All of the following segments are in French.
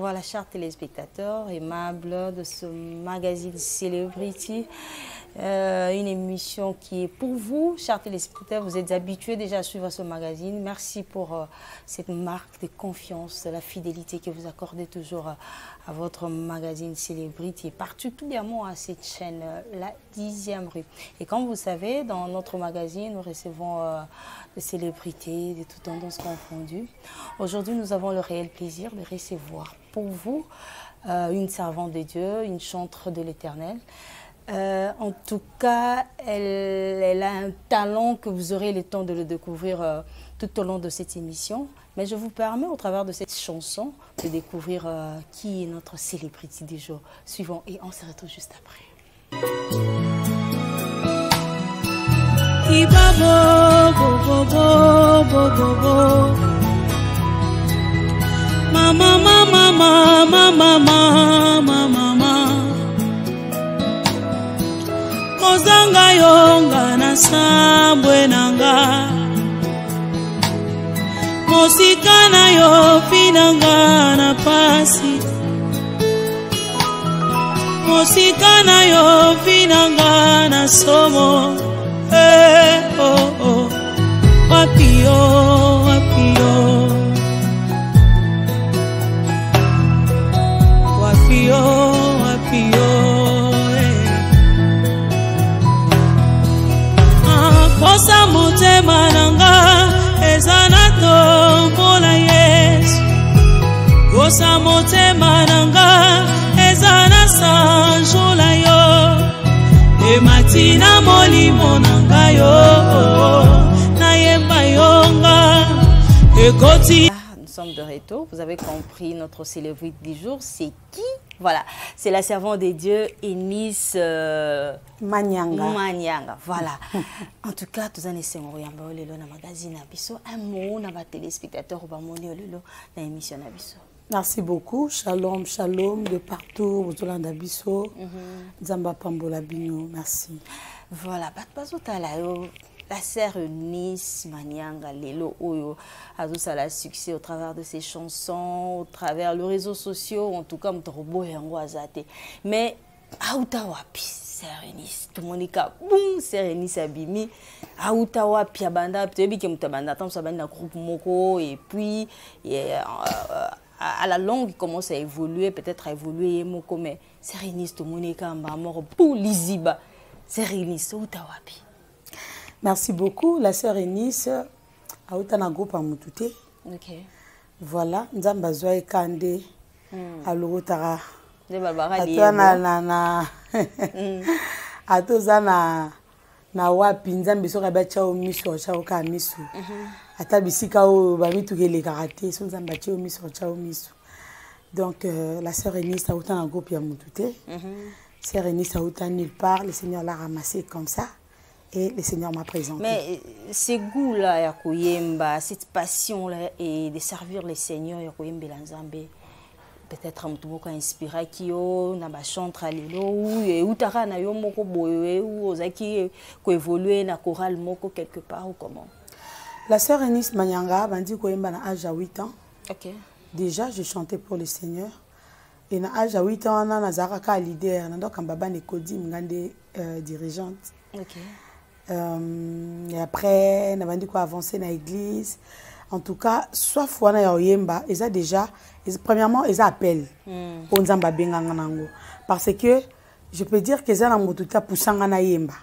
Voilà, chers téléspectateurs aimables de ce magazine Celebrity, une émission qui est pour vous, chers téléspectateurs. Vous êtes habitués déjà à suivre ce magazine. Merci pour cette marque de confiance, la fidélité que vous accordez toujours à votre magazine Celebrity, et particulièrement à cette chaîne, la 10e rue. Et comme vous savez, dans notre magazine, nous recevons des célébrités, de toutes tendances confondues. Aujourd'hui, nous avons le réel plaisir de recevoir pour vous une servante de Dieu, une chantre de l'Éternel. En tout cas, elle a un talent que vous aurez le temps de le découvrir tout au long de cette émission. Mais je vous permets, au travers de cette chanson, de découvrir qui est notre célébrité du jour suivant. Et on se retrouve juste après. Mama, mama, mama, mama, mama. Kozanga yonga na sambwe nanga, mosika na yo finanga na pasi, mosika na yo finanga na somo. Oh oh, wapio, wapio, wapio, wapio. Kosa motema nanga ezana tombola Yesu, kosa motema nanga ezana sanjola yo, e matina molimo nanga yo na yemba yonga ekoti. Nous sommes de retour. Vous avez compris, notre célébrité du jour, c'est qui? Voilà, c'est la servante de Dieu, Eunice Manyanga. Manyanga. Voilà. En tout cas, tous les essais on lelo na magazine abisso, un mot na ba téléspectateurs ba moni lelo na émission abisso. Merci beaucoup. Shalom, shalom de partout. Bozolanda biso. Nzamba pambola bino. Merci. Voilà, la sœur Eunice Manyanga lelo oyo azosala succès au travers de ses chansons, au travers les réseaux sociaux, en tout cas mtorobo yango azate. Mais auta wapi sœur Eunice, tout le monde ka boum sœur Eunice abimi auta wapi abanda tebi ke mutabanda tant ça banda groupe moko, et puis à la longue il commence à évoluer, peut-être à évoluer moko, mais sœur Eunice tout le monde ka mort pour liziba. Sœur Eunice auta wapi. Merci beaucoup. La sœur Eunice a eu un groupe à Moutouté. Ok. Voilà. Nzamba Zoé Kande. Alors, Tara. Atozana na wapi nzambe soka bacha o miso cha o ka miso. Ata bisika o ba mitugele karaté so nzamba cha o miso cha o miso. Donc la sœur Eunice a eu un groupe à Moutouté. Sœur Eunice a eu nulle part. Le Seigneur l'a ramassé comme ça. Et le Seigneur m'a présenté. Mais ces goûts-là, yakoyemba, cette passion-là, et de servir le Seigneur, yakoyemba lanzambe, peut-être un peu inspiré qui yo na ba chantre lelo ou tara na yo moko boye ou ozaki ko évoluer na chorale moko quelque part ou comment. La sœur Eunice Manyanga bandi koyemba na âge à 8 ans. OK. Déjà je chantais pour le Seigneur. Et na âge à 8 ans na nazara ka leader na donc baba nekodi ngande dirigeante. OK. Et après, on a dit quoi avancer dans l'église. En tout cas, soit fois na yemba, ils a déjà, premièrement, ils appellent pour nzamba benga nango, parce que je peux dire que ça na motuta poussanga na yemba.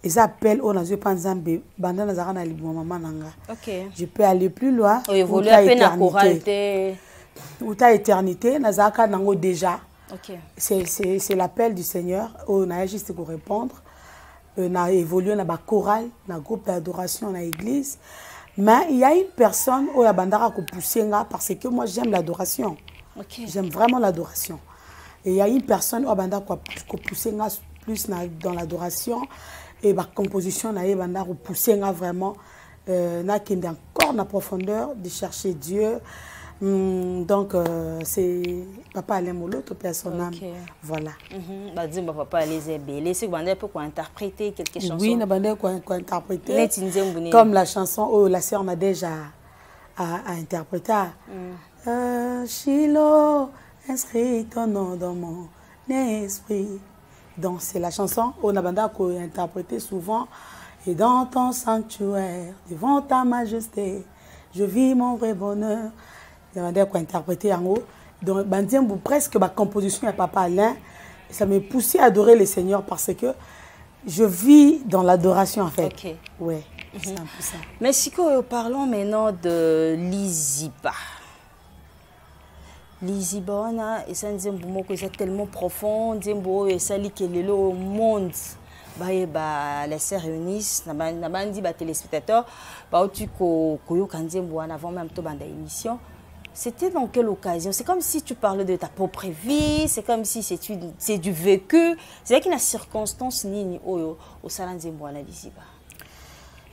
Ils appellent on a joué pas nzambe banda na zara na libo mama nanga. OK. Je peux aller plus loin. Évoluer à peine à choralité. Ou ta éternité na zaka nango déjà. OK. C'est l'appel du Seigneur. On a juste pour répondre. On a évolué dans la chorale, dans le groupe d'adoration dans l'église. Mais il y a une personne qui a poussé parce que moi j'aime l'adoration. Okay. J'aime vraiment l'adoration. Et il y a une personne qui a poussé plus dans l'adoration. Et la composition a poussé vraiment encore la profondeur de chercher Dieu. Donc, c'est Papa Alain Molo, tout personne. Okay. Voilà. Papa Alain Zébélé, c'est pour interpréter quelque chose. Oui, pour interpréter. Comme la chanson où la sœur a déjà interprété. Shiloh, inscris ton nom dans mon esprit. Donc c'est la chanson Onabanda qu'on a interprétée souvent. Et dans ton sanctuaire, devant ta majesté, je vis mon vrai bonheur. Onabanda qu'on a interprété en haut. Donc presque ma composition à Papa Alain, ça me poussait à adorer le Seigneur parce que je vis dans l'adoration en fait. Ok. Ouais, c'est un peu ça. Mais si parlons maintenant de Liziba. Liziba, c'est tellement profond, et ça lit que le monde, les sœurs réunissent, les téléspectateurs, avant même de l'émission. C'était dans quelle occasion? C'est comme si tu parlais de ta propre vie, c'est comme si c'est du vécu. C'est qu'il y a une circonstance au salon de Liziba.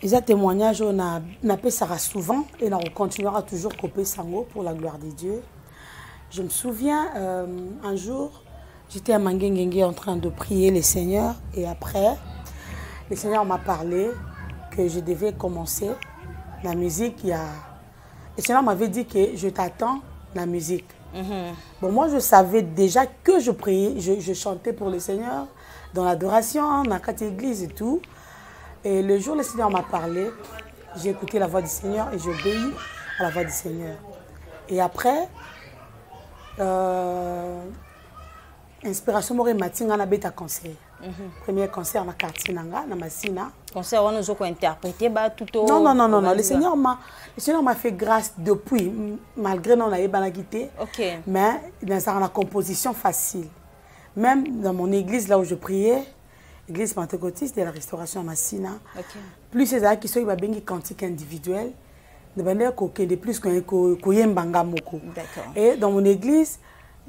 Les témoignages, on a fait ça souvent et on continuera toujours à couper sango pour la gloire de Dieu. Je me souviens, un jour, j'étais à Mangengengue en train de prier le Seigneur et après, le Seigneur m'a parlé que je devais commencer la musique. Le Seigneur m'avait dit que je t'attends la musique. Bon, moi, je savais déjà que je priais, je chantais pour le Seigneur dans l'adoration, dans la église et tout. Et le jour où le Seigneur m'a parlé, j'ai écouté la voix du Seigneur et j'obéis à la voix du Seigneur. Et après, inspiration m'a matinga na beta concert. Premier concert na quartier nanga na Masina. Concert on nous a interprété tout au. Non, le Seigneur m'a fait grâce depuis malgré non na yeba na quitté. OK. Mais dans une composition facile. Même dans mon église là où je priais, l'église pentecôtiste de la Restauration à Masina. Okay. Plus ces qui sont bengi cantique individuel, de manière de plus koyembanga moko. D'accord. Et dans mon église,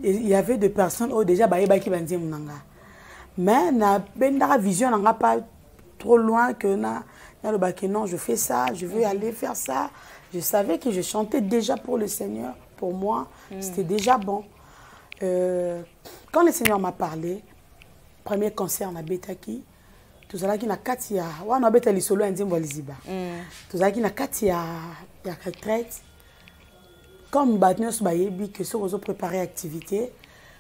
il y avait des personnes qui déjà qui bandié munanga. Mais na benda vision n'a pas trop loin que non, je fais ça, je veux aller faire ça. Je savais que je chantais déjà pour le Seigneur. Pour moi, c'était déjà bon. Quand le Seigneur m'a parlé, premier concert na betaki, tout ça qui na katia, wa na betali solo nzimbo Liziba. Tout ça qui na katia ya retraite. Comme batnos bayebi que so préparer activité,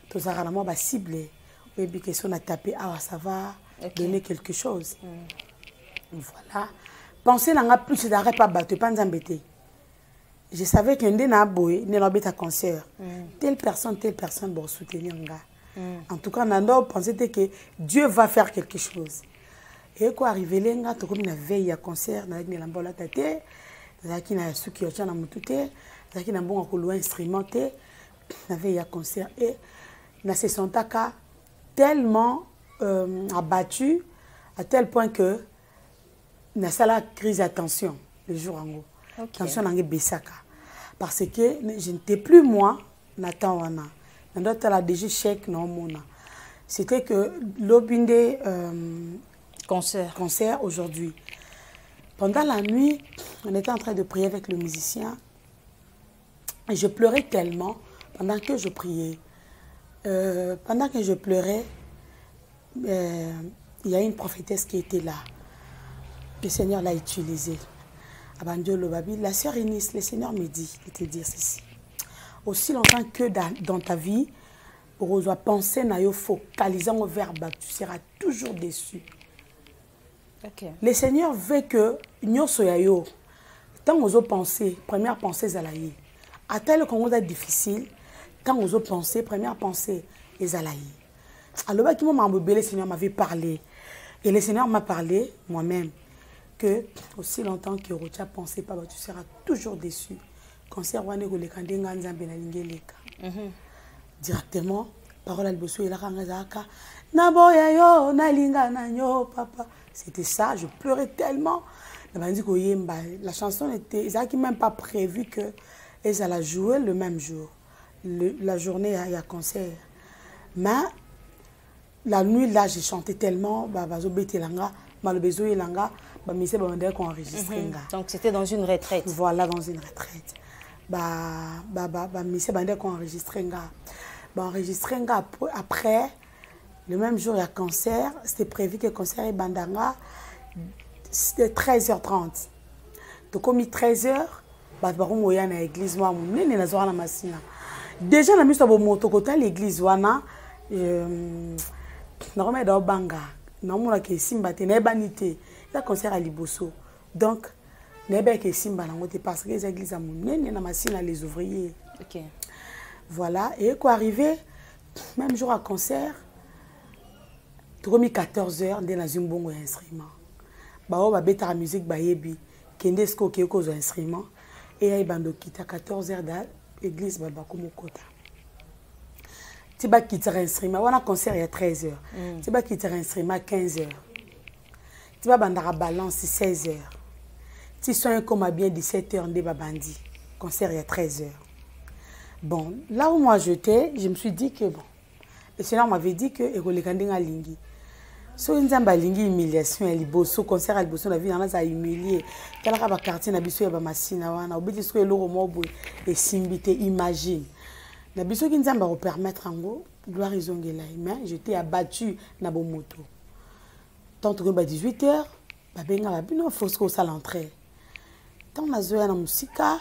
tout ça vraiment ba ciblé. Et puis que on a tapé ça va donner quelque chose. Voilà. Penser n'a plus d'arrêt pas battre pas nzambete. Je savais que ndena boy ne la beta concert. Telle personne pour soutenir nga. En tout cas, Nando pensait que Dieu va faire quelque chose. Et quoi arrivé là, tu comme une veille à concert, na une lambola tate, na qui na suki ocha na mutute, na qui na bon akolo instrumenté, na veille à concert et na se sentaka tellement abattu à tel point que na sala crise d'attention le jour en haut. Attention na besaka parce que je n'étais plus moi Nathan wana. C'était que l'obinde concert aujourd'hui. Pendant la nuit, on était en train de prier avec le musicien. Et je pleurais tellement pendant que je priais. Pendant que je pleurais, il y a une prophétesse qui était là. Le Seigneur l'a utilisée. La sœur Eunice, le Seigneur me dit de te dire ceci. Aussi longtemps que dans ta vie, tu dois penser focalisant au verbe, tu seras toujours déçu. Okay. Le Seigneur veut que nous soyons. Tant que vous pensez, première pensée est là. À tel qu'on est difficile, quand vous pensez, première pensée est là. Alors, le Seigneur m'avait parlé. Et le Seigneur m'a parlé, moi-même, que aussi longtemps que tu as pensé, tu seras toujours déçu. Directement, parole à l'bosso, il a papa. C'était ça, je pleurais tellement. La chanson était, ils n'avaient même pas prévu qu'elle allait jouer le même jour. La journée, il y a concert. Mais la nuit, là, j'ai chanté tellement, donc c'était dans une retraite. Voilà, dans une retraite. Après, le même jour, il y a concert. C'était prévu que le concert est bandanga. C'était 13h30. Donc, comme 13h, bato bakomoya na église mwa monene nazwaka na masina déjà na miso ya bomoto kota l'église wana nakomeda obanga naomonaka esimba te nayebani te eza concert ya liboso donc nayebaka esimba nango te parce que eza église ya monene na masina les ouvriers. Ok. Voilà, et quoi arrivé même jour à concert tokomi 14h nde nazwi mbongo ya instrument bao babetaka musique bayebi kende eske okei kozwa instrument eya ebanda okita 14h da église bakomokota ti bakitaka instrument wana concert ya 13h ti bakitaka instrument 15h ti babandaka balance 16h ti son ekoma bien 17h nde babandi concert ya 13h. Bon, là où moi j'étais, je me suis dit que bon, le Seigneur m'avait dit que ekoleka ndenge alingi. So nzamba lingi humiliation ya liboso concert ya liboso na vie na za humilier. Talaka ba quartier na biso ya ba masina wana, obiti so eloko mobo et simbité imagine. Na biso ki nzamba ko permettre ngo gloire izongela mais j'étais abattu na bomoto. Tant que ba 18h, ba benga ba bino fosco ça l'entrée. Tant na zoya na musika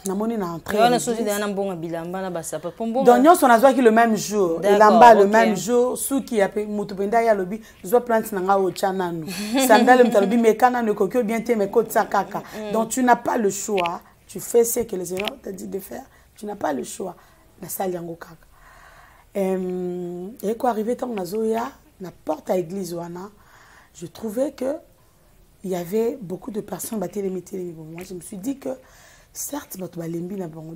namoni na entrée. On sozi na mbonga bilamba na basapa pombo. Donc nyonso nazwaki le même jour. Elamba le même jour. Suki ya pe mutu penda ya lobi zo plante na nga ocha nanu. Sandale mtalobi mekana ne kokyo bien te mekotsa kaka. Donc tu n'as pas le choix. Tu fais ce que le Seigneur t'a dit de faire. Tu n'as pas le choix. Na sali yango kaka. Et quoi arrivé tant nazoya na porte à église wana, je trouvais que il y avait beaucoup de personnes batté moi je me suis dit que certes, tu vas limbi na bango.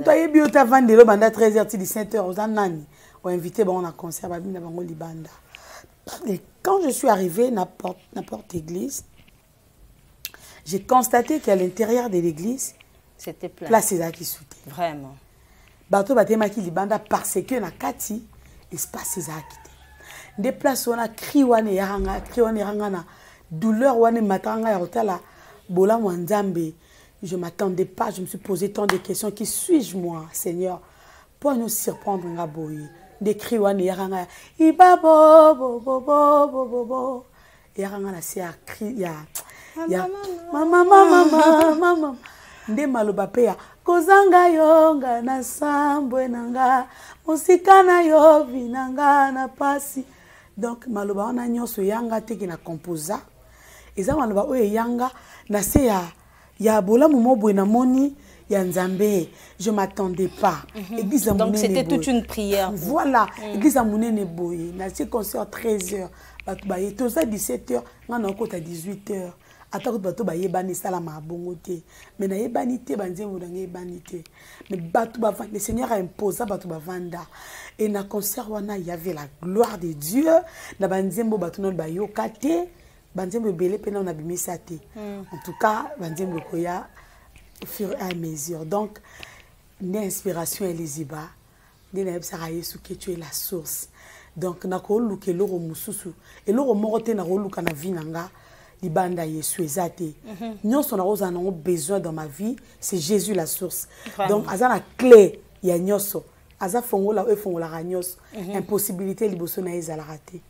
Tu as yebi ota vandelo banda 13h ti 17h aux nani. On invité bon na concert ba na bango libanda. Et quand je suis arrivée na porte église, j'ai constaté qu'à l'intérieur de l'église, c'était plein. Place qui soutient. Vraiment. Bato batema ki libanda parce que na kati espace ezaki te. Des places on a cri wana yanga na douleur wana matanga ya hotela bola mwanzambe. Je ne m'attendais pas, je me suis posé tant de questions. Qui suis-je moi, Seigneur, pour nous surprendre en Gaboye? Des cris, yaranga, iba bo bo bo bo bo bo bo. Yaranga la c'est à cri, ya mama. Nde maloba pe ya kozanga yonga na sambwe nanga, musika na yo vinanga na pasi. Donc maloba wana nyonso yanga te ki na composa. Eza maloba oye yanga na se ya ya bola momo boina moni ya nzambe. Je m'attendais pas. Donc c'était toute une prière. Voilà, église a monene boye na ce concert 13h bato ba yeto ça 17h ngana okota 18h atako bato ba yebani sala ma bongo te mais na yebani te banzembo na yebani te mais bato ba le Seigneur a imposé bato ba vanda et na concert wana il y avait la gloire de Dieu na banzembo bato non ba yokate banzembo belé pena on a bimisa te en tout cas banzembo koya au fur et à mesure donc l'inspiration et les iba de na ebsa Yesu que tu es la source. Donc na ko luke loro mususu et loro morote na ko luka na vie nanga libanda Yesu ezate nyonso na oza na besoin dans ma vie c'est Jésus la source. Vraiment. Donc azana clé ya nyonso aza fongola e fongola ra nyonso impossibilité liboso na ezala raté.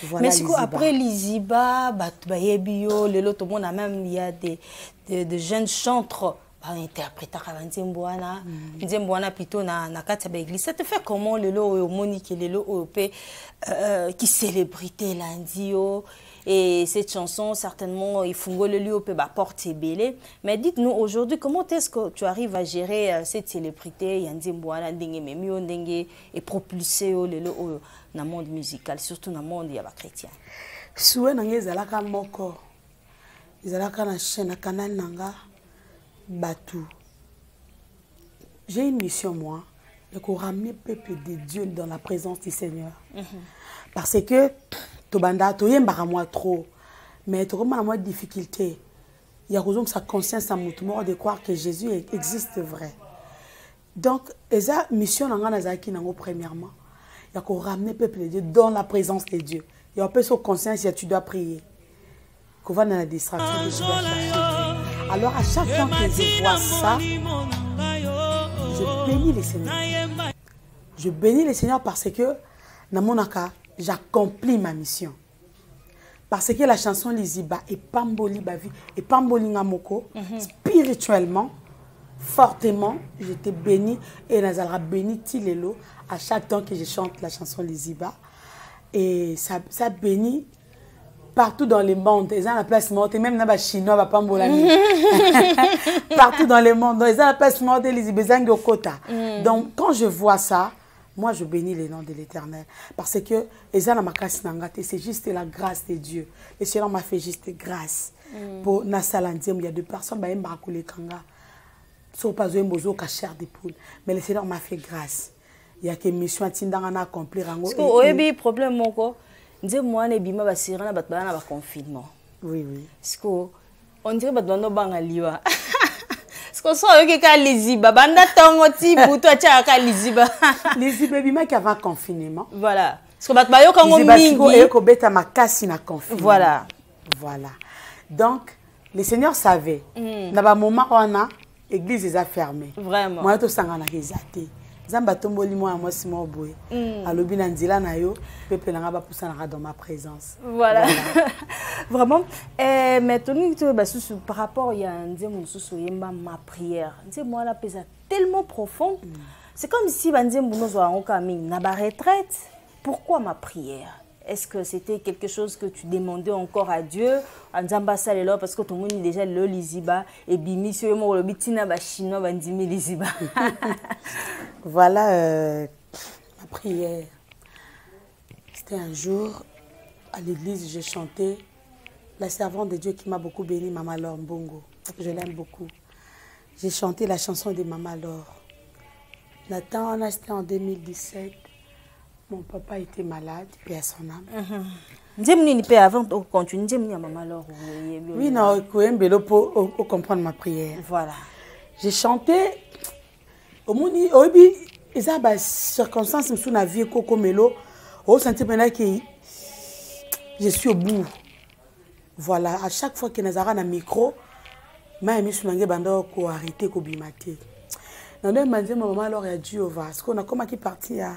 Voilà. Mais après liziba batu bayebio lelo to mona même il y a de jeunes chantres interpréter nzemboana nzemboana plutôt na kati ba église. Ça te fait comment lelo Monique lelo pe qui célébrité landio et cette chanson certainement il faut le lieu peut ba porter belé. Mais dites-nous aujourd'hui comment est-ce que tu arrives à gérer cette célébrité ya nzemboana ndenge memio ndenge et propulser lelo na monde musical surtout na monde ya ba chrétien. Soué na ngezalaka moko ezalaka na chaîne na canal nanga Batou. J'ai une mission, moi, de ramener le peuple de Dieu dans la présence du Seigneur. Parce que, Tobanda, tu y moi trop, mais tu as moi difficulté. Il y a sa conscience à mon de croire que Jésus existe vrai. Donc, esa mission premièrement, il y a ramener le peuple de Dieu dans la présence de Dieu. Il y a un peu sur conscience, tu dois prier. Qu'on va dans la distraction, tu dois chercher. Alors à chaque fois que je vois ça, je bénis le Seigneur. Je bénis le Seigneur parce que dans mon cas, j'accomplis ma mission. Parce que la chanson Liziba est pamboli bavi et pamboli ngamoko spirituellement fortement j'étais bénie et nazalra bénie tilelo à chaque temps que je chante la chanson Liziba et ça bénit partout dans le monde. Ils ont la place morte et même dans les Chinois va pambola partout dans le monde. Ils ont la place morte et Liziba zango kota. Donc quand je vois ça, moi, je bénis le nom de l'Éternel. Parce que c'est juste la grâce de Dieu. Le Seigneur m'a fait juste grâce. Pour Nassalandium, il y a 2 personnes qui ont été chair de poule. Mais le Seigneur m'a fait grâce. Il y a que mission à accomplir. Parce que le problème, c'est que moi, je suis en confinement. Oui, oui. Parce qu'on dirait que je suis en parce que si on a Liziba, banda tongo ti buto acha Liziba. Liziba bima qui avant confinement. Voilà. Parce que batbayo kango mingi. Et ko beta makasi na confinement. Voilà. Voilà. Donc le Seigneur savait. Na ba moment on a église est fermée. Vraiment. Moi to sanga na rezate. Zamba tomboli moi simo boye. Alobi na nzela na yo pepe na ba poussana dans ma présence. Voilà. Vraiment. Maintenant par rapport il y a ma prière. Moi la pesa tellement profond. C'est comme si na ba retraite. Pourquoi ma prière? Est-ce que c'était quelque chose que tu demandais encore à Dieu? Parce que tout le monde est déjà le Liziba et bimi sur le bitina ba chinois bandimi Liziba. Voilà ma prière. C'était un jour à l'église, j'ai chanté la servante de Dieu qui m'a beaucoup béni, Maman Laure Mbongo. Je l'aime beaucoup. J'ai chanté la chanson de Maman Laure. Nathan, c'était en 2017. Mon papa était malade, paix à son âme. Avant de continuer, Maman Laure. Oui, non, pour comprendre ma prière. Voilà. J'ai chanté. Au monde, il y a des circonstances dans la vie, au sentiment que je suis au bout. Voilà, à chaque fois que nous avons un micro, je suis arrêté de bimater. Dans le moment, maman alors il y a Jehova. Parce qu'on a comme qui parti à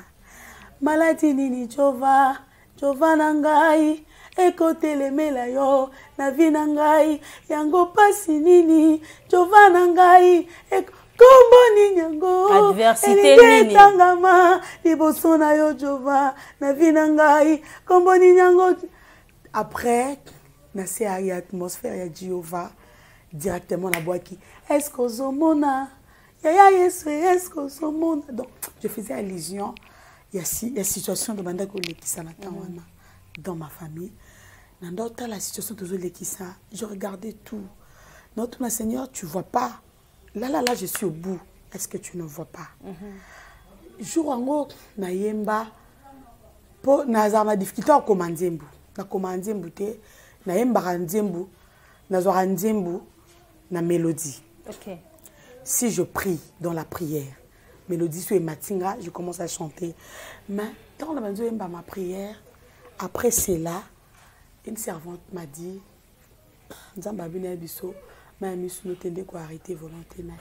maladie nini Jehova, Jehova nangai, écoutez les melayo, na vie nangai, yango pasi nini, Jehova nangai, kombo ninyango, adversité nini, tangama, liboso na yo Jehova, na vie nangai, kombo ninyango. Après, na c'est atmosphère ya Jehova directement la boîte qui est-ce que zomona est-ce que zomona. Donc je faisais allusion il y a situation de banda ko lekisa na tawana dans ma famille dans la situation de lekisa je regardais tout notre Seigneur tu vois pas là je suis au bout est-ce que tu ne vois pas jour wango na yemba po na za ma difficulté au komandembu na komandembu te na yemba nzembu na zo nzembu na mélodie. Okay. Si je prie dans la prière, mélodie sur matinga, je commence à chanter. Mais quand on a ma prière, après cela, une servante m'a dit, Nzamba bina biso, ma misu no tende ko arrêter volonté na.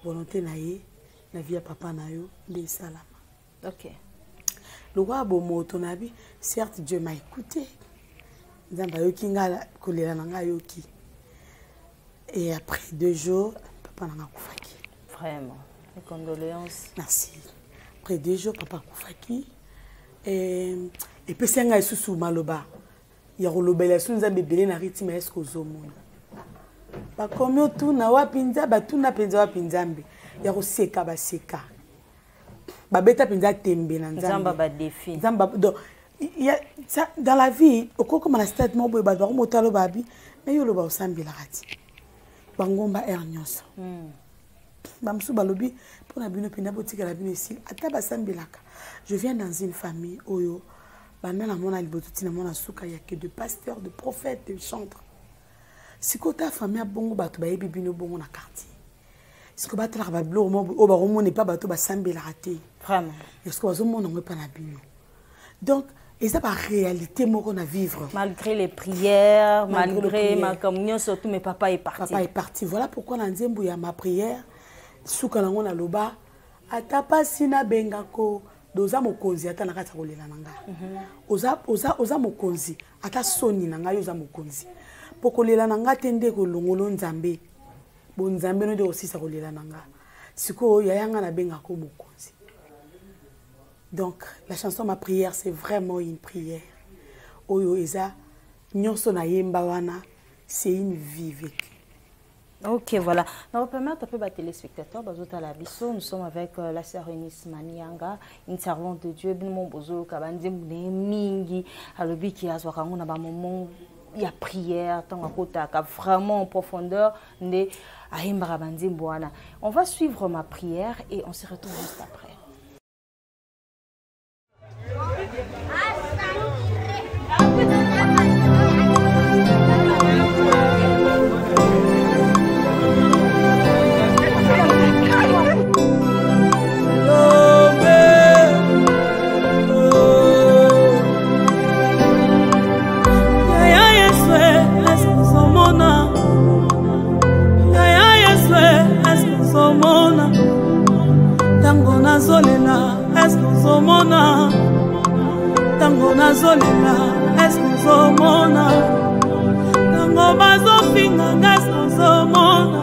Volonté na ye, na vie papa na yo, de salama. OK. Le roi bomo tonabi, certes Dieu m'a écouté. Nzamba yo kinga kolela nanga yo ki. Et après 2 jours, papa n'a pas koufaki. Vraiment, mes condoléances. Merci. Après 2 jours, papa koufaki. Et puis c'est un sous maloba. Il y a rolobela sous nous a bébélé na rythme est-ce que zomona. Pas comme tout na wapinza ba tout na penza wapinzambe. Il y a seka ba seka. Ba beta penza tembe na nzamba. Nzamba ba défi. Nzamba donc il y a ça dans la vie au comme la stade mo boy ba do mo talo babi mais yo lo ba osambi la rati. Bangomba ernyoso. Bamsou balobi pour na bino pina botika la bino ici ataba sambilaka. Je viens dans une famille oyo bana na mona libotuti na mona suka ya que de pasteurs, de prophètes, de chantres. Si kota famille bongo bato ba yebi bino bongo na quartier. Si ko batala ba blo mo o ba romo n'est pas bato ba sambilaka te. Vraiment. Est-ce que bazo mona ngwe pa na bino. Donc et ça par réalité moi qu'on a vivre malgré les prières malgré ma communion surtout mes papa est parti. Voilà pourquoi na nzembu ya ma prière suka lango na loba atapasi na bengako Doza mokonzi ata na kati kolela nanga. Oza mokonzi ata soni nanga yoza mokonzi. Pokolela nanga tende ko longolo nzambe. Bon nzambe no de aussi sa kolela nanga. Siko yayanga na benga ko mokonzi. Donc la chanson Ma prière c'est vraiment une prière. Oyo eza nyonso na yemba wana c'est une vie vécue. Ok, voilà. On va permettre un peu aux téléspectateurs, nous sommes avec la sœur Eunice Manianga, une servante de Dieu, mon bozo, kabandi mingi, alobi qui a souvent un moment il y a prière, tant vraiment en profondeur, on va suivre ma prière et on se retrouve juste après. Tango nazolela, est-ce que zomona? Tango bazo finga, est-ce que zomona?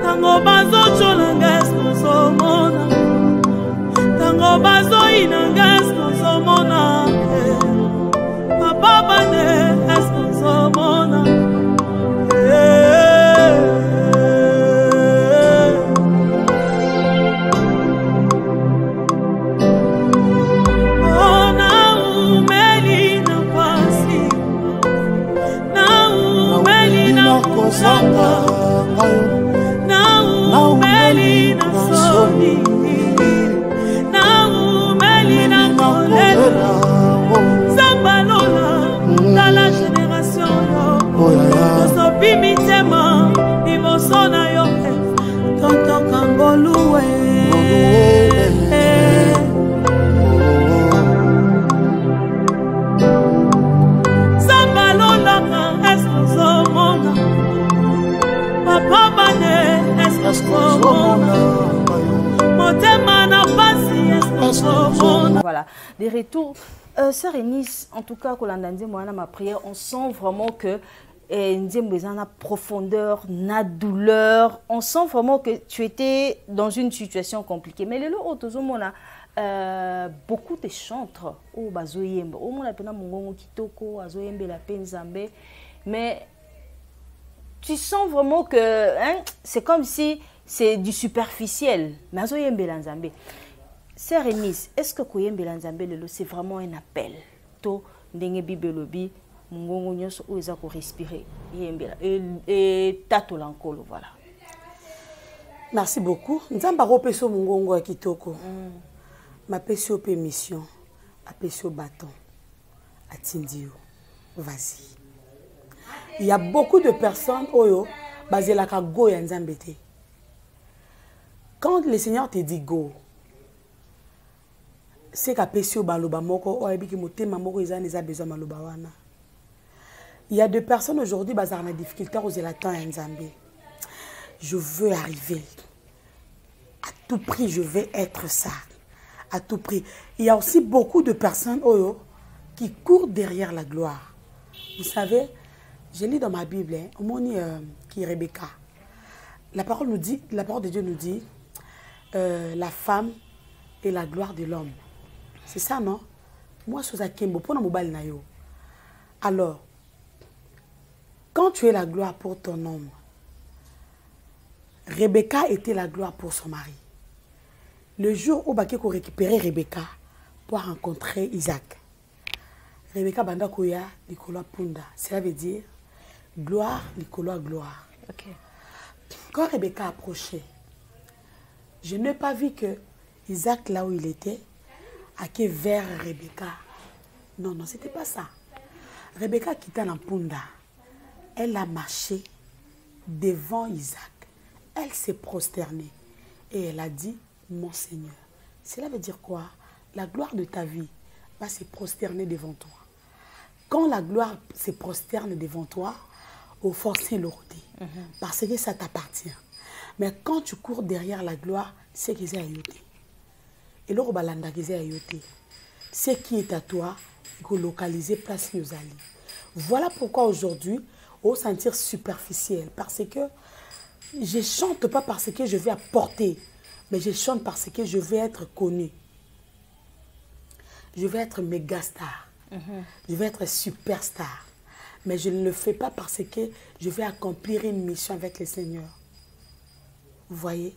Tango bazo chola, est-ce que zomona? Tango bazo ina, est-ce que zomona? Papa bane, est-ce que zomona? Voilà, des retours. Sœur Eunice, en tout cas, quand on a dit ma prière, on sent vraiment que na profondeur, na douleur. On sent vraiment que tu étais dans une situation compliquée. Mais le lot, on a beaucoup de chantres au bazoyembe. Au moins, on a mongongo kitoko, azoyembe la penzambe. Mais tu sens vraiment que c'est comme si c'est du superficiel. Mais azoyembe la nzambe. Sœur Eunice, est-ce que koyembe la nzambe lelo c'est vraiment un appel? To ndenge bibelobi mungongo nyonso o eza ko respirer yembela et tato lankolo, voilà. Merci beaucoup. Nzamba ropeso mungongo ya kitoko. Ma peso pe mission, a peso bâton. Atindio. Vas-y. Il y a beaucoup de personnes oyo basé la ka go ya nzambe te. Quand le Seigneur te dit go, c'est qu'à pesio baloba moko o ebiki motema moko ezana eza besoin maloba wana. Il y a des personnes aujourd'hui bazar na difficulté aux élatants en Zambie. Je veux arriver. À tout prix, je vais être ça. À tout prix. Il y a aussi beaucoup de personnes qui courent derrière la gloire. Vous savez, je lis dans ma Bible, qui est Rebecca. La parole de Dieu nous dit, la femme est la gloire de l'homme. C'est ça, non? Moi, je suis à Kimbo, pour mobile na yo. Alors, quand tu es la gloire pour ton homme, Rebecca était la gloire pour son mari. Le jour où Bakeko récupérait Rebecca pour rencontrer Isaac, Rebecca banda koya Nicolas Punda. Cela veut dire gloire, Nicolas gloire. Okay. Quand Rebecca approchait, je n'ai pas vu que Isaac, là où il était, allait vers Rebecca. Non, non, c'était pas ça. Rebecca quitta la Punda. Elle a marché devant Isaac. Elle s'est prosternée. Et elle a dit, mon Seigneur. Cela veut dire quoi? La gloire de ta vie va se prosterner devant toi. Quand la gloire se prosterne devant toi, au forcer l'ordre. Parce que ça t'appartient. Mais quand tu cours derrière la gloire, c'est qu'ils ont ajouté. Et là, ce qui est à toi, il faut localiser place nous allons. Voilà pourquoi aujourd'hui, on se sentir superficiel. Parce que je ne chante pas parce que je vais apporter, mais je chante parce que je vais être connu. Je vais être méga star. Je vais être superstar. Mais je ne le fais pas parce que je vais accomplir une mission avec le Seigneur. Vous voyez?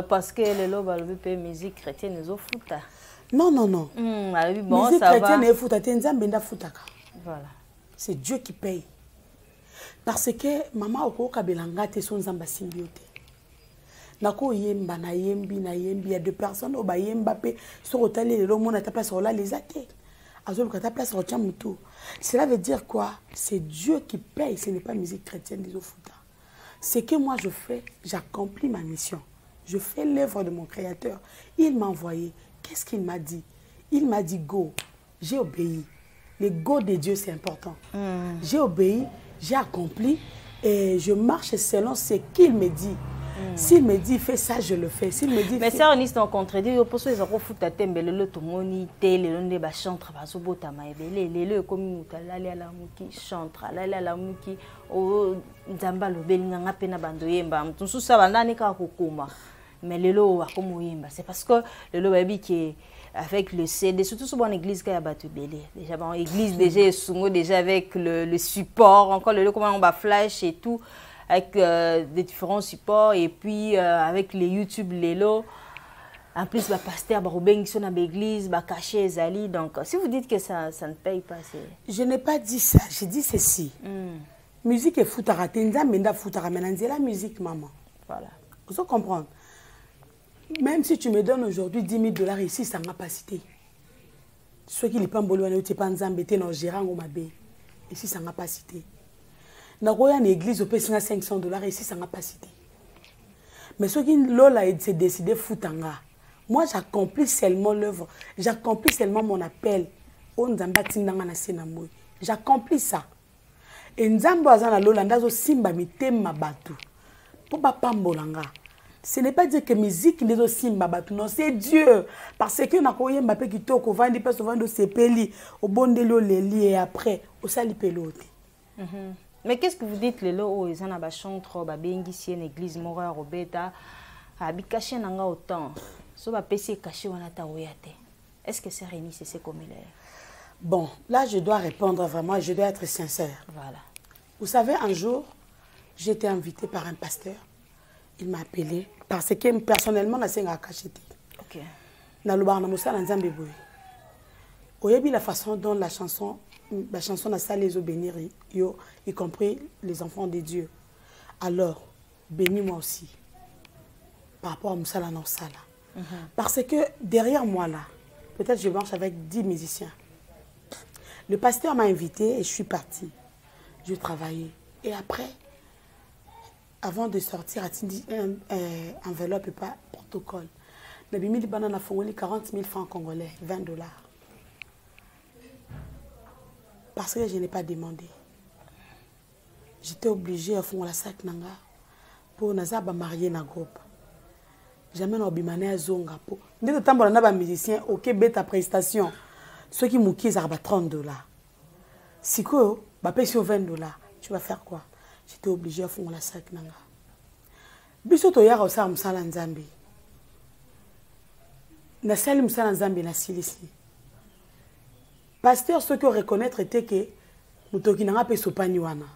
Parce que le lobe a le musique chrétienne nous offre. Non, non, non. Bon, musique ça chrétienne va. est foutue. Voilà. C'est Dieu qui paye. Parce que maman oko kabelanga te son zamba symbiote. Nako yemba na yembi na yembi, il y a deux personnes au ba yemba pe sur hôtel et le monde à ta place sur là les athées. Azol ka ta place au chamuto. Cela veut dire quoi? C'est Dieu qui paye, ce n'est pas musique chrétienne des ofuta. Ce que moi je fais, j'accomplis ma mission. Je fais l'œuvre de mon Créateur. Il m'a envoyé. Qu'est-ce qu'il m'a dit? Il m'a dit go. J'ai obéi. Le go de Dieu, c'est important. J'ai obéi, j'ai accompli et je marche selon ce qu'il me dit. S'il me dit fais ça, je le fais. S'il me dit mais ça on est en contredit. Pour ceux qui ont fait ta tembe le tomoni télé le ndé ba chantre ba zobota maebele le comme mutala la muki chantre la muki o nzamba lo belinga ngape na bando yemba mtusu sa bandani ka kokoma mais lelo wa comme yemba c'est parce que lelo babi qui avec le CD surtout sur bonne église qui a battu belé déjà bon église déjà sungo déjà avec le support encore le comment on va flash et tout avec des différents supports et puis avec les YouTube lelo en plus le pasteur Barobeng sur l'église ba caché Zali donc si vous dites que ça ne paye pas c'est je n'ai pas dit ça, j'ai dit ceci. Musique est foutara tenza menda foutara menanze la musique maman. Voilà. Vous comprenez? Même si tu me donnes aujourd'hui 10 000 $ ici, ça n'a pas cité. Ceux qui ne sont pas en train de s'embêter dans le gérant ou ma baie. Ici, ça n'a pas cité. Dans une église, on peut 500 $, ici, ça n'a pas cité. Mais ceux qui ont décidé de foutre, moi, j'accomplis seulement l'œuvre. J'accomplis seulement mon appel. J'accomplis ça. Et Nzambo azana lola ndazo simba mitema batu. Pour pas pambolanga. Ce n'est pas dire que musique n'est pas simba batu, non, c'est Dieu. Parce que na koye Mbappé qui toko vandi pas souvent de sepeli au bondelo leli et après au sali pelote. Mais qu'est-ce que vous dites les lots ils en a ba chantre ba bengi si une église mora robeta abi caché nanga autant. So ba pesi caché wana ta oyate. Est-ce que c'est Rémi c'est comme il est? Bon, là je dois répondre vraiment, je dois être sincère. Voilà. Vous savez un jour, j'ai été invitée par un pasteur. Il m'a appelé parce que personnellement, je suis caché. Ok. Na la façon dont la chanson a ça les eaux bénir, y compris les enfants de Dieu. Alors, bénis-moi aussi par rapport à Moussala Nansala. Parce que derrière moi là, peut-être je marche avec 10 musiciens. Le pasteur m'a invité et je suis partie. Je travaillais. Et après, avant de sortir, un enveloppe et pas protocole. Le bimi de banane a fourni 40 000 francs congolais, 20 $. Parce que je n'ai pas demandé. J'étais obligée à faire la sac nanga pour nazaba marier na groupe. Jamais na obimane à zonga pour. Dès le temps, on a un musicien, ok, bête à prestation. Ceux qui moukissent à 30 $. Si quoi, bah paye sur 20 $. Tu vas faire quoi? J'étais obligée à faire la sac nanga. Bisoto ya rosa musala nzambi. Na sali musala nzambi na silisi. Pasteur, ceux qui reconnaître était que mutoki nanga pe sopani wana.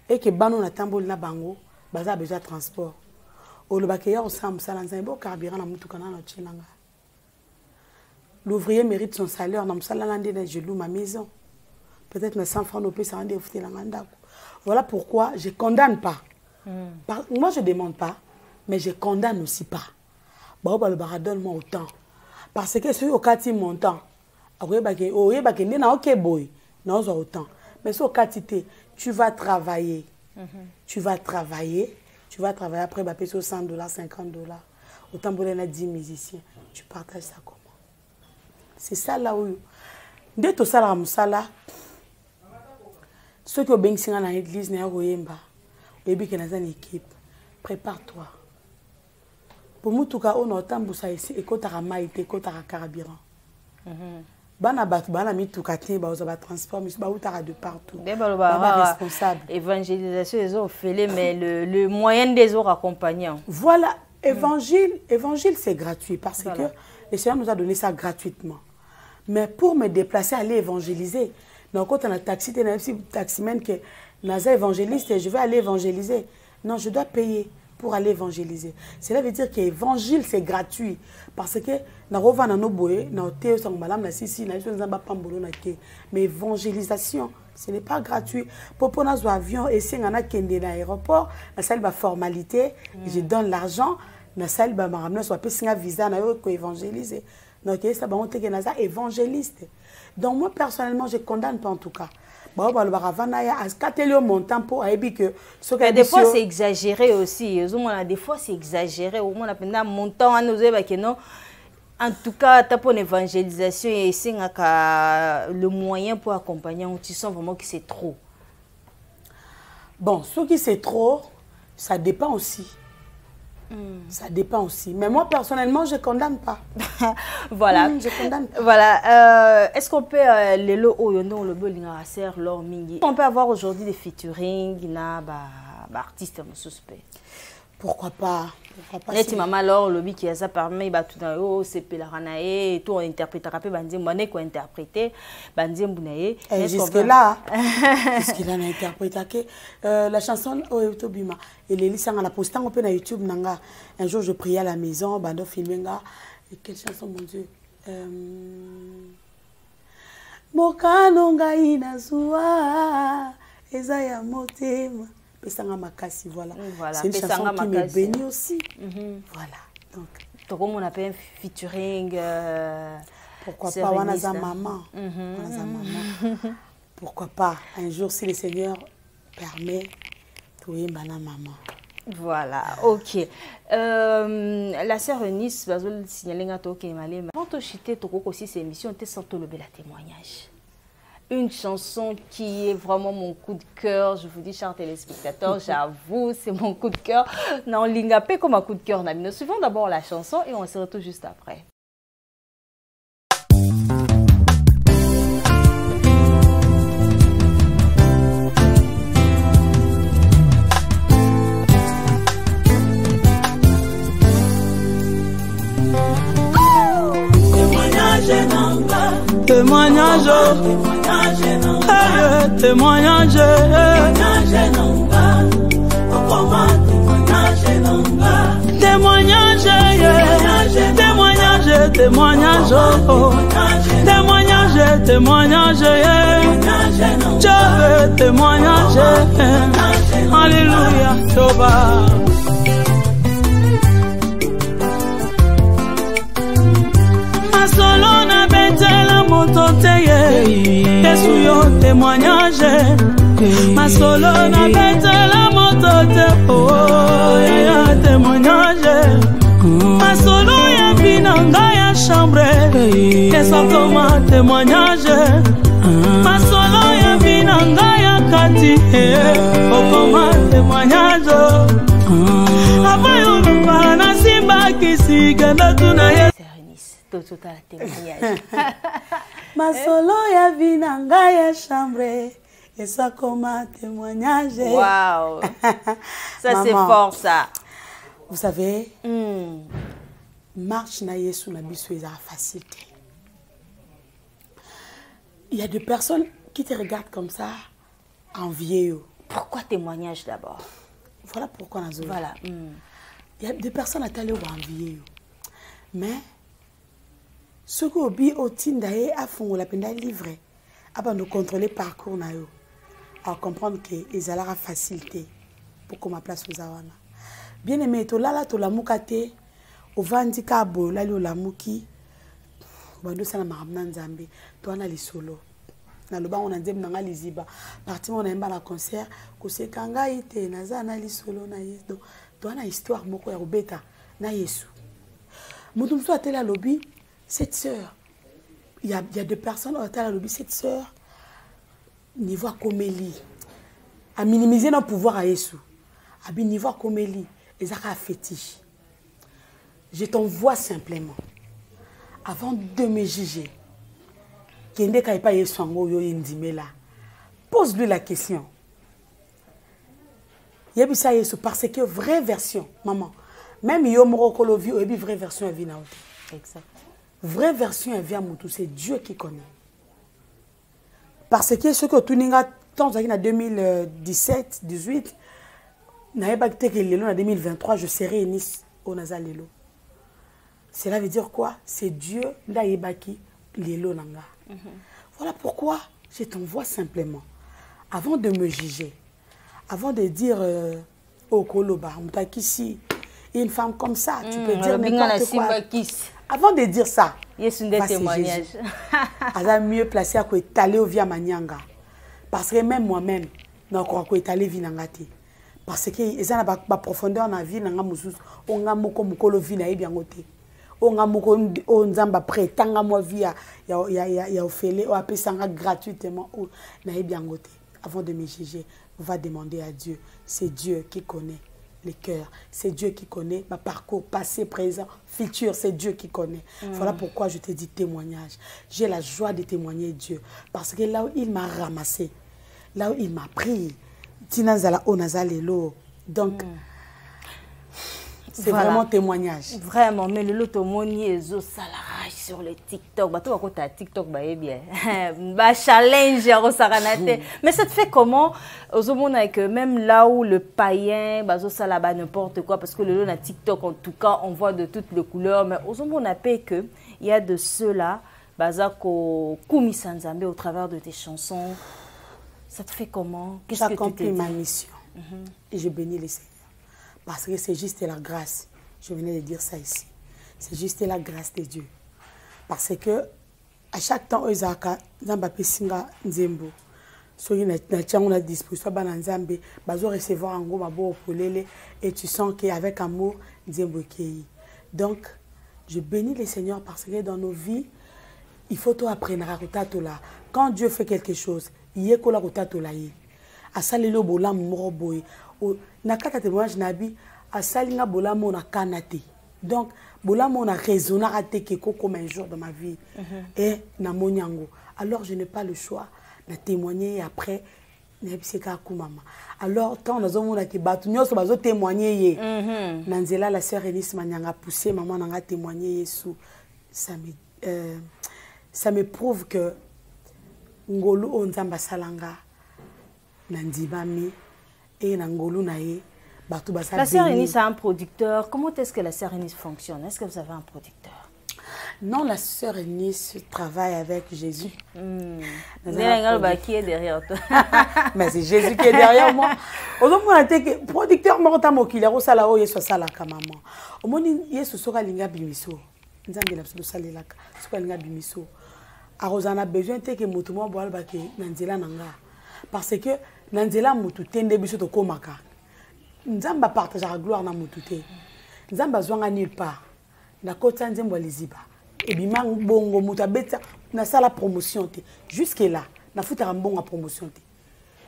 Et que bano na tamboli na bango, baza besoin de transport. Olobake ya rosa musala nzambi bo carburant na mutuka na chinanga. L'ouvrier mérite son salaire, na musala lande na je loue ma maison. Peut-être mes 100 francs no pe ça rende fouté la ngandako. Voilà pourquoi je ne condamne pas. Moi, je ne demande pas, mais je ne condamne aussi pas. Donne-moi autant. Parce que si au cas où montant, mais si au cas tu vas travailler. Tu vas travailler. Tu vas travailler après, payer 100 $, 50 $. Autant pour les 10 musiciens. Tu partages ça comment? C'est ça là où. Dès que tu as ceux qui ont bien signé dans l'église, ils ont une équipe. Prépare-toi. pour mutuka on otambusa ici ekotaka mai te ekotaka carburant bana batu bana mituka te ba oza ba transport mais ba utaka de partout ba responsable évangélisation les autres fait mais le moyen des autres accompagnants. Voilà, évangile c'est gratuit parce que le Seigneur nous a donné ça gratuitement. Mais pour me déplacer aller évangéliser, donc quand on a taxi taximan que naza évangéliste et je vais aller évangéliser. Non, je dois payer pour aller évangéliser. Cela veut dire que l'évangile, c'est gratuit. Parce que, mais évangélisation, ce n'est pas gratuit. Pour prendre un avion, et si on a un aéroport, la salle de formalité, je donne l'argent, la salle de visa, pour évangéliser. Donc, ça va évangéliste. Donc, moi, personnellement, je ne condamne pas en tout cas. Des fois, c'est exagéré aussi. Des fois, c'est exagéré. En tout cas, tu as pour l'évangélisation et c'est le moyen pour accompagner. Tu sens vraiment que c'est trop. Bon, ce qui c'est trop, ça dépend aussi. Ça dépend aussi. Mais moi, personnellement, je ne condamne pas. Voilà. Je condamne pas. Voilà. Est-ce qu'on peut on peut avoir aujourd'hui des featuring artistes suspects? Pourquoi pas? Neti maman alors le qui a ça permet tout dans haut c'est pelaranae tout interpréter rapper bandi moné ko interpréter bandi mbunaye jusque là on a interprété la chanson Tobima et les lisanga la postant on peut na YouTube nanga un jour je priais à la maison bando filmenga et quelle chanson mon Dieu Mokano ngai na zuwa eza ya motema Pesanga Makasi, voilà. C'est une chanson qui me bénit aussi. Voilà. Donc, on appelle un featuring. Pourquoi pas, on a sa maman. Pourquoi pas, un jour, si le Seigneur permet, tu es ma maman. Voilà, ok. La sœur Eunice, va vous signaler à toi qui est malé. Quand tu as chité, tu as aussi ces émissions, tu as senti le bel témoignage. Une chanson qui est vraiment mon coup de cœur. Je vous dis, chers téléspectateurs, j'avoue, c'est mon coup de cœur. Non, l'ingapé comme un coup de cœur. Nous suivons d'abord la chanson et on se retrouve juste après. Témoignage, témoignage, témoignage, témoignage, témoignage, témoignage, témoignage, témoignage, alléluia, Toba. Solo na betela moto teye Yesu yo témoignage Ma solo na betela moto te Oh ya témoignage Ma solo ya binanga ya chambre Yesu koma témoignage Ma solo ya binanga ya kati Okoma témoignage Abayo na simba kisiga na tuna Yesu Total témoignage. Ma solo ya vinanga ya chambre et ça comme témoignage. Waouh. Ça c'est fort ça. Vous savez, marche na Yesu na biso eza facilité. Il y a des personnes qui te regardent comme ça envieux. Pourquoi témoignage d'abord? Voilà pourquoi on a besoin. Voilà. Il y a des personnes à t'aller envieux. Mais ce que obi otindaye a fond la peine livrer avant de contrôler parcours na yo à comprendre que ils allaient facilité pour que ma place aux awana bien aimé to lala to la mukate au vandika bo la lo la muki bando sana maramna nzambe to ana li solo na loba on a ndem na liziba parti on a imba la concert ko se kanga ite na za na li solo na yesu to ana histoire moko ya robeta na yesu mutu mso atela lobby. Cette sœur, il y a des personnes au tala lobby, cette sœur, niveau comme elle a minimisé notre pouvoir à Yesu. A niveau comme elle, ils ont un fétiche. je t'envoie simplement, avant de me juger, pose-lui la question. Parce que vraie version, maman, même Yomorokolovi, vraie version, elle vient. Exact. Vraie version, elle vient à c'est Dieu qui connaît. Parce que ce que tu n'as en 2017, 2018, en 2023, je serai Nice au Nazalelo. Cela veut dire quoi? C'est Dieu, Naïbaki, Lelo Nanga. Voilà pourquoi je t'envoie simplement, avant de me juger, avant de dire au Koloba, ici, une femme comme ça, tu peux dire n'importe quoi. Avant de dire ça, c'est témoignage. Elle a mieux placé à quoi étaler au via Manyanga. Parce que même moi-même, je suis étalé vinangate. Parce que ils ont la profondeur dans la vie, on a moko mukolo vi na bien côté. On a moko on zamba prêt tanga moi via ya ofele o apesanga gratuitement ou na bien côté. Avant de me juger, on va demander à Dieu. C'est Dieu qui connaît les cœurs. C'est Dieu qui connaît ma parcours passé, présent, futur. C'est Dieu qui connaît. Voilà pourquoi je te dis témoignage. J'ai la joie de témoigner Dieu. Parce que là où il m'a ramassé, là où il m'a pris, donc, c'est vraiment témoignage. Vraiment, mais le lotomoni est salarage sur le TikTok. Bah, toi, quand TikTok, bah, bien. Bah, challenge, mais ça te fait comment? Que même là où le païen, bah, ça là-bas, n'importe quoi, parce que le lot, TikTok, en tout cas, on voit de toutes les couleurs, mais aux hommes, on a payé que il y a de ceux-là, bah, Koumi Sanzambe, au travers de tes chansons. Ça te fait comment? J'ai accompli ma mission. Et je bénis les Seigneurs. Parce que c'est juste la grâce. Je venais de dire ça ici. C'est juste la grâce de Dieu. Parce que à chaque temps, ils ont nzembo. So ils ont la disposition bananzambe, bazo recevoir un gros mabo polele et tu sens qu'avec amour nzembo kei. Donc je bénis les Seigneurs parce que dans nos vies, il faut tout apprendre à là. Quand Dieu fait quelque chose, il y a quoi la asalelo bolam moroboy o nakata témoignage nabi asalinga bolam on a kanate donc bolam on a raisonné à te que comme un jour dans ma vie et na monyango alors je n'ai pas le choix de témoigner et après nebiseka kumama alors quand nous avons que batu nyoso bazo témoigner ye nanzela la sœur Eunice Manyanga poussé maman nanga témoigner Yesu ça me prouve que ngolu onzamba salanga Nandibami et Nangolu Nae. La sœur Eunice a un producteur. Comment est-ce que la sœur Eunice fonctionne? Est-ce que vous avez un producteur? Non, la sœur Eunice travaille avec Jésus. Qui est derrière toi? Mais c'est Jésus qui est derrière moi. Aujourd'hui, producteur Mortamokila, Rosalao, Yesu Salaka, maman. Au moins, Yesu Soka Linga Bimiso. Nzambe la Salelaka, Soka Linga Bimiso. A Rosana besoin de que Moutoumo Boalbake, Nanzela Nanga. Parce que Nanzela Moutouté, Ndebiso to Komaka. Nzamba partage la gloire na Moutouté. Nzamba Zwanga nulle part. Na Kota Nzembo Liziba. Et bimang bongo Moutabeta, na sala promotion. Jusque là, na fouta bongo promotion.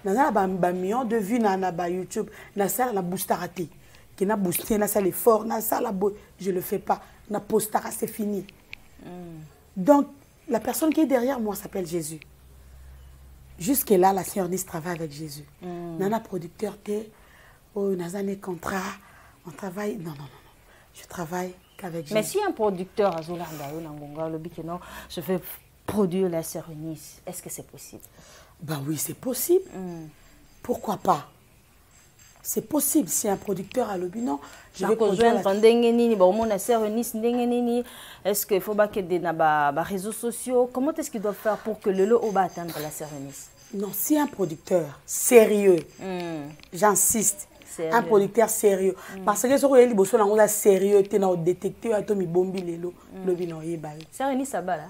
Na sala ba million de vues na ba YouTube. Na sala na boostarate. Qui na boosté, na sala fort, na sala je le fais pas. Na postara, c'est fini. Donc, la personne qui est derrière moi s'appelle Jésus. Jusque-là, la sœur Eunice travaille avec Jésus. Nana producteur, on a un contrat, on travaille. Non. Je travaille qu'avec Jésus. Mais si un producteur a je veux produire la sœur Eunice, est-ce que c'est possible? Ben oui, c'est possible. Pourquoi pas? C'est possible si un producteur a le but. Non, je vais produire la sœur Eunice. Est-ce qu'il faut qu'il y ait des réseaux sociaux? Comment est-ce qu'ils doivent faire pour que le lot va atteindre la sœur Eunice? Non, si un producteur sérieux, j'insiste, un producteur sérieux. Parce que si on est sérieux, tu es détecté, tu es bombi lelo, sœur Eunice, ça va là.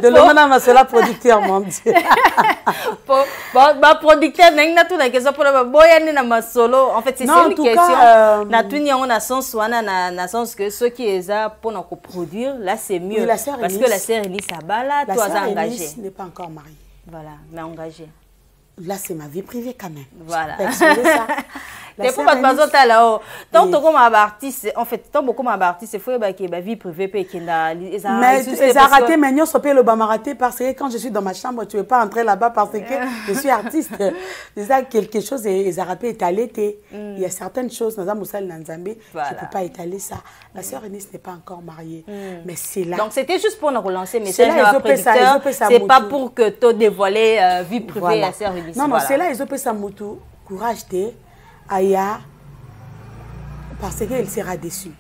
De l'homme à cela producteur mon Dieu. Producteur n'a tout la question pour le boy na masolo. En fait c'est une question. Na tout on a sens na sens que ceux qui est là pour nous produire là c'est mieux parce que la sœur Eunice Abala toi engagé. N'est pas encore mariée. Voilà, mais engagé. Là c'est ma vie privée quand même. Voilà. Ça. T'es pour pas de là-haut. Tant que comme artiste, en fait, tant beaucoup d'artistes, il faut que la vie privée peut qu'il mais ils ont raté, mais ils ont sauté le bas raté parce que quand je suis dans ma chambre, tu ne veux pas entrer là-bas parce que je suis artiste. C'est ça, quelque chose, ils ont raté étalé. Il y a certaines choses, dans Moussal Nanzambé, tu ne peux pas étaler ça. La sœur Eunice n'est pas encore mariée, mais c'est là. Donc c'était juste pour nous relancer le message à la producteur. C'est pas pour que tu dévoiles vie privée à la sœur Eunice. Non, c'est là, ils ont fait ça moto. Courage de Aya parce qu'il sera déçu.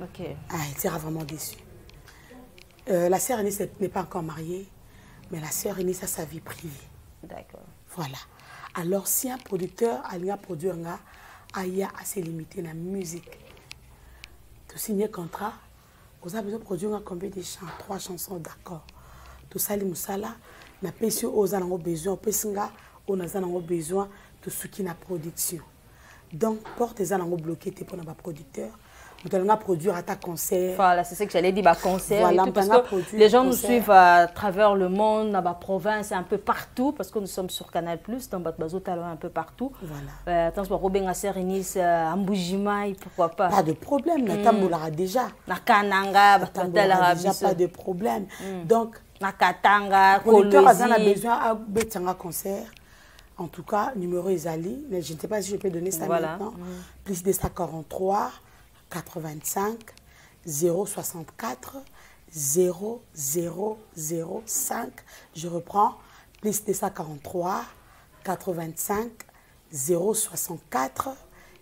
Ok. Ah, il sera vraiment déçu. La sœur Eunice n'est pas encore mariée, mais la sœur Eunice a sa vie privée. D'accord. Voilà. Alors, si un producteur a produit un Aya a se limité la musique, tu signes un contrat, vous avez besoin de produire combien de chants, 3 chansons, d'accord. Tout ça, les moussala, n'a pas su aux en besoin, on a besoin de soutien à la production. Donc, porte les en bloqué pour notre producteur. Nous allons produire à ta concert. Voilà, c'est ce que j'allais dire, concert. Voilà, et tout, parce que les gens nous suivent à travers le monde, dans la province, un peu partout, parce que nous sommes sur Canal+, dans Batbazo, un peu partout. Voilà. Tant que Robin Asserenis, Amboujimai, pourquoi pas. Pas de problème, mais Tamboula déjà. Nakananga, déjà pas de problème. Donc, Nakatanga, producteur a besoin de concert. En tout cas, numéro Isali, je ne sais pas si je peux donner ça maintenant. Plus de 143 85 064 0005. Je reprends. Plus de 143 85 064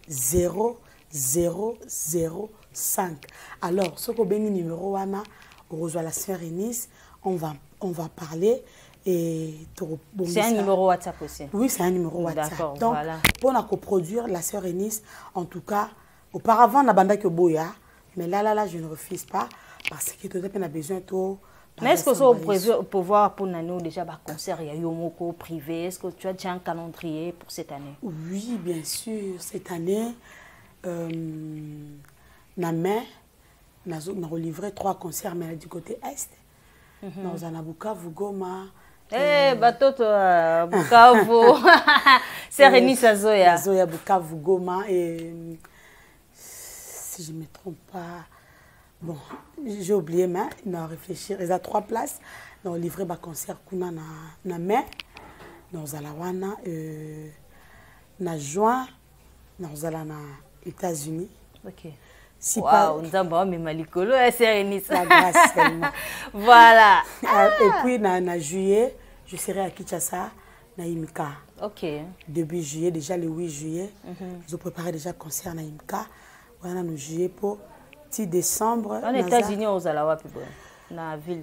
0005. Alors, ce que béni numéro Wana, on rejoint la sœur Eunice, on va parler. C'est un numéro WhatsApp aussi. Oui, c'est un numéro WhatsApp. Donc, voilà. Pour la coproduire, la sœur Eunice, en tout cas, auparavant, on a bandé que Boya, mais là, je ne refuse pas parce que tout le monde a besoin de. Mais est-ce que vous pouvez pouvoir pour nous déjà un concert, il y a Yomoko privé, est-ce que tu as déjà un calendrier pour cette année? Oui, bien sûr. Cette année, nous avons livré 3 concerts, mais du côté Est. Nous avons Bukavu, Goma. Batoto Bukavu. C'est Rémi Sazoya. Sazoya, Bukavu, Goma. Et si je ne me trompe pas, bon, j'ai oublié, mais nous allons réfléchir. Il y a 3 places. Nous avons livré un concert dans mai. Nous allons en juin. Nous allons aux États-Unis. Ok. Si wow, nous avons mis Malikolo et c'est Eunice. La grâce seulement. Voilà. Et puis, en juillet, je serai à Kinshasa, à Imika. Ok. Début juillet, déjà le 8 juillet, je prépare déjà le concert à Imika. Voilà, en juillet pour 10 décembre. En États-Unis, aux Alawa, dans la ville.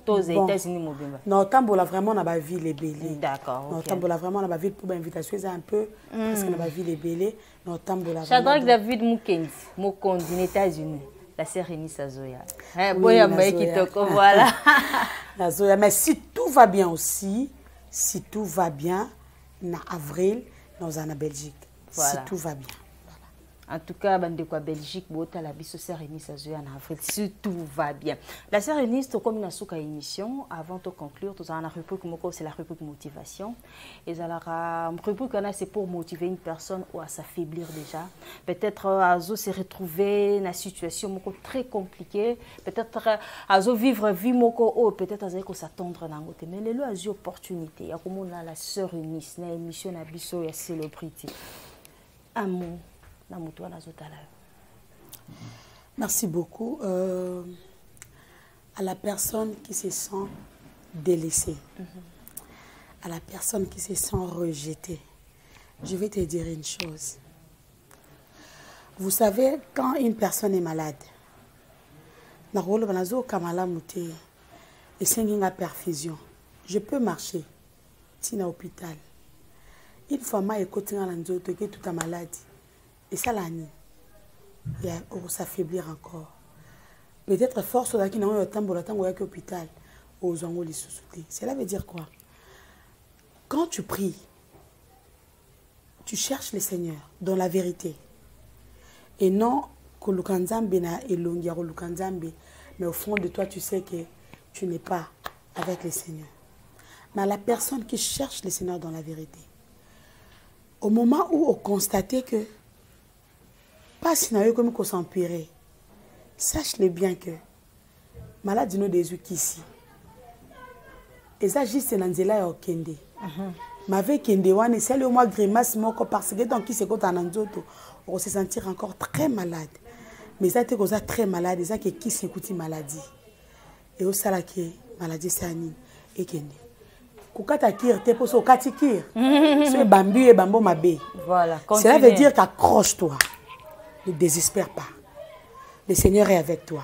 Aux États-Unis, mobile. Non, Tambola vraiment dans la ville est belle. D'accord. Non, Tambola vraiment dans la ville pour l'invitation, c'est un peu parce que dans la ville est belle. Non, Tambola. Shadrach David Mukendi, Mokondi, aux États-Unis. La sœur Eunice Sazoya. Voilà. Sazoya, mais si tout va bien aussi, si tout va bien, en avril, nous allons en Belgique. Voilà. Si tout va bien. En tout cas, bande quoi Belgique, bota la biso sœur Eunice Sazoya en Afrique, si tout va bien. La sœur Eunice, comme une souka émission, avant de conclure, tout ça, la rubrique c'est la rubrique motivation. Et la rubrique c'est pour motiver une personne ou à s'affaiblir déjà. Peut-être à se retrouver dans une situation très compliquée. Peut-être à vivre vie moko peut-être à s'attendre dans l'autre. Mais les lois ont opportunité. Il y a comme la sœur Eunice, dans l'émission na biso ya célébrité. Amour. Merci beaucoup. À la personne qui se sent délaissée, à la personne qui se sent rejetée, je vais te dire une chose. Vous savez, quand une personne est malade, et c'est une perfusion, je peux marcher, si à l'hôpital. Une fois que je suis toute maladie, et ça l'année, il va s'affaiblir encore. Peut-être force qui n'a pas eu temps à l'hôpital. Cela veut dire quoi? Quand tu pries, tu cherches le Seigneur dans la vérité. Et non que mais au fond de toi, tu sais que tu n'es pas avec le Seigneur. Mais la personne qui cherche le Seigneur dans la vérité, au moment où on constate que Passe na yo comme qu'on s'empirer. Sache-le bien que maladie no des ici. Et ça juste nanzela ya okende. M'avait kende wane c'est le mois grimace moko parce que donc qui se compte en nzoto on se sentir encore très malade. Mais ça te cause très malade, ça qui s'écoute maladie. Et au sala qui maladie sani et kende. Kukata kir te poso kati kir. C'est bambu et bambo mabe. Voilà, cela veut dire qu'accroche-toi. Ne désespère pas. Le Seigneur est avec toi.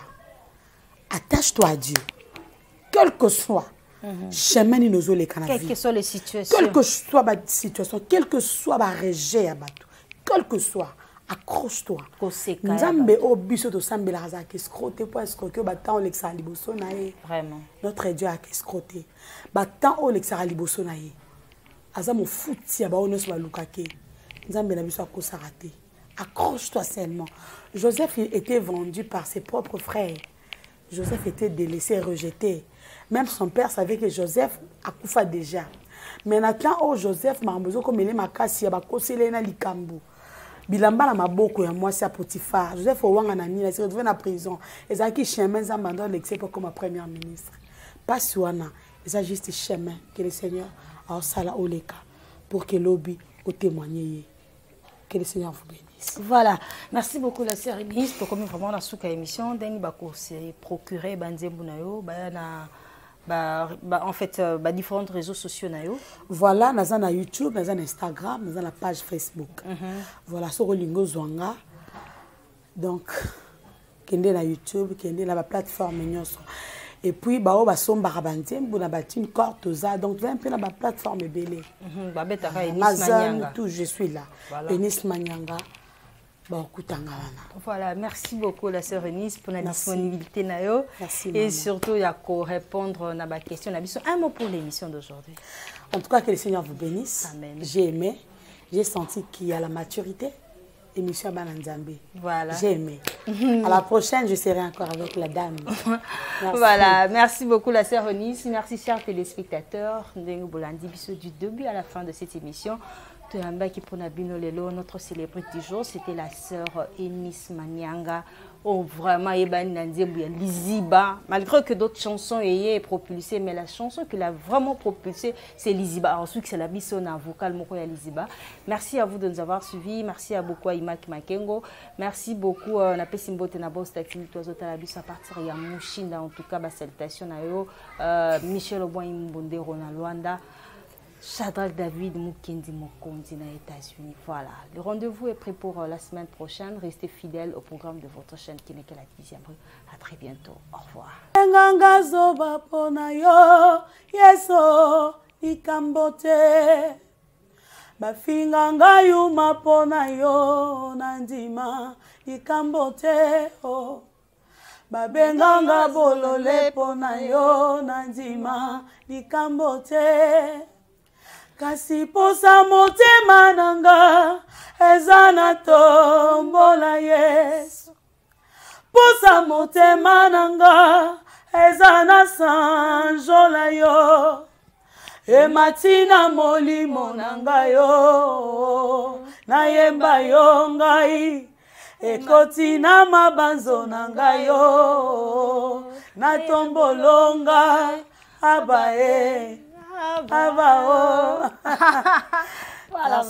Attache-toi à Dieu. Quel que soit chemin ni nos les canadiens. Quelles que soient les situations. Quelle que soit la situation, quel que soit la rejet à bateau. Quel que soit, accroche-toi. Nzambe au biso to sambe la razak escroté pour escroquer batan Alexa liboso nae. Vraiment. Notre Dieu a escroté. Batan Alexa liboso nae. Azamo fouti aba onos ba lukake. Nzambe na biso ko sarate. Accroche-toi seulement. Joseph était vendu par ses propres frères. Joseph était délaissé, rejeté. Même son père savait que Joseph a couffé déjà. Mais maintenant, oh Joseph m'a besoin comme il est ma casse, il a bakosé na likambu. Bilamba na maboko ya moi c'est Potiphar. Joseph ouanga na nina, c'est retrouvé na prison. Et ça qui chemin ça m'a donné l'exemple comme premier ministre. Pas suana, c'est juste chemin que le Seigneur a sala oleka pour que l'obi au témoigner. Que le Seigneur vous bénisse. Voilà, merci beaucoup la sœur Eunice pour comme vraiment la souka émission deni ba ko se procurer banzembu na yo en fait différents réseaux sociaux na yo. Voilà, naza na YouTube, naza na Instagram, naza na page Facebook. Voilà, soko lingo zwanga. Donc kende na YouTube, kende na ba plateforme nyonso. Et puis bao ba somba banzembu na ba tin corte za donc tu vas un peu na ba plateforme belé. Ba betaka Eunice Manyanga. Tout je suis là. Eunice Manyanga. Voilà, merci beaucoup la sœur Eunice pour la disponibilité. Merci, et surtout, il y a qu'à répondre à ma question. Un mot pour l'émission d'aujourd'hui. En tout cas, que le Seigneur vous bénisse. Amen. J'ai aimé, j'ai senti qu'il y a la maturité. Émission Bananzambe. Voilà. J'ai aimé. À la prochaine, je serai encore avec la dame. Merci. Voilà, merci beaucoup la sœur Eunice. Merci chers téléspectateurs. Du début à la fin de cette émission. Notre célébrité du jour, c'était la sœur Eunice Manyanga. Oh, vraiment, Liziba. Malgré que d'autres chansons aient propulsé, mais la chanson qu'il a vraiment propulsée, c'est Liziba. Ensuite, c'est la Bissona vocale Mokoya Liziba. Merci à vous de nous avoir suivis. Merci à beaucoup à Imak Makengo. Merci beaucoup à Napesimbo Tenabo Stakini Toazota la Bisso à partir de Yamushinda. En tout cas, salutation à eux. Michel Oboin Mbonde Ronalwanda. Shadrach David Mukendi Mokondi na États-Unis. Voilà, le rendez-vous est prêt pour la semaine prochaine. Restez fidèles au programme de votre chaîne qui n'est que la 10e rue. À très bientôt. Au revoir. Babenganga bolole pona yo nandima likambote. Kasi posa motema nanga ezana tombola Yesu. Posa motema nanga ezana sanjola yo. E matina molimo nanga yo nayemba yo ngai. Ekoti na mabanzo nanga yo na tombolonga abae. Voilà.